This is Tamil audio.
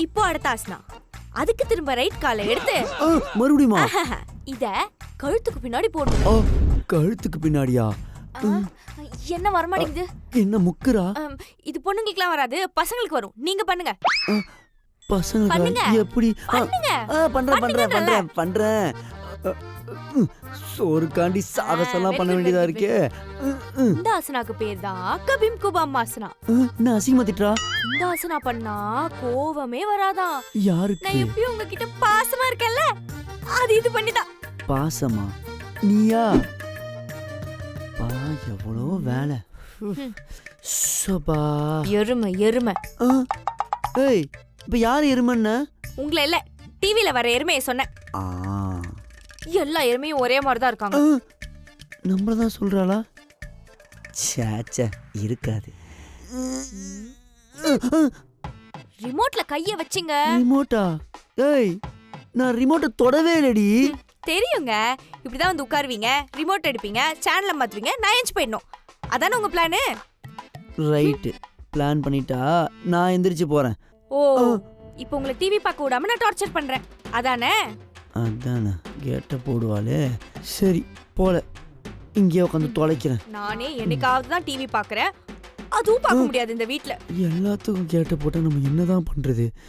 இப்போ அடுத்த ஆசனா. அதுக்கு திரும்ப ரைட் காலை எடுத்து மறுபடியுமா? இத கழுத்துக்கு பின்னாடி போடணும். கழுத்துக்கு பின்னாடியா? என்ன வர மாட்டேங்குது? என்ன முக்குறா? இது பொண்ணுங்களுக்குலாம் வராது, பசங்களுக்கு வரும். நீங்க பண்ணுங்க. பசங்க எப்படி? பண்றேன். சோறுக்காண்டி சாகசம்லாம் பண்ண வேண்டியதா இருக்கே. இந்த ஆசனாக்கு பேர் தான் கபிம் குபாம் ஆசனா. என்ன அசிங்கமா திட்டுறா? இந்த ஆசனா பண்ணா கோவமே வராதான். யாருக்கு? நான் எப்பயும் உங்ககிட்ட பாசமா இருக்கேன்ல, அது இது பண்ணிதான். பாசமா? நீயா? பா எவ்வளோ வேலை. சபா எருமை. ஏய், இப்ப யாரு எருமன்னா? உங்களை இல்ல, டிவில வர எருமையை சொன்னேன். எல்லா எருமையும் ஒரே மாதிரி தான் இருக்காங்க. நம்மளதான் சொல்றாளா? சேச்சே, இருக்காது. ரிமோட்ல கைய வச்சிங்க. ரிமோட்டா? ஏய், நான் ரிமோட்டை தொடவே இல்லடி. தெரியுங்க, இப்படிதான் வந்து உட்காருவீங்க, ரிமோட் எடுப்பீங்க, சேனலை மாத்துவீங்க, நான் எஞ்சி போயிடணும். அதானே உங்க பிளானு? ரைட்டு, பிளான் பண்ணிட்டா நான் எந்திரிச்சு போறேன். ஓ, இப்போ உங்களை டிவி பார்க்க விடாம நான் டார்ச்சர் பண்றேன், அதானே? அதானே, கேட்ட போடுவாளே. சரி போல, இங்கே உட்காந்து தொலைக்கிறேன். நானே என்னைக்காவது தான் டிவி பார்க்கறேன், அதுவும் பார்க்க முடியாது இந்த வீட்ல. எல்லாத்துக்கும் கேட்ட போட்டா நம்ம என்னதான் பண்றது?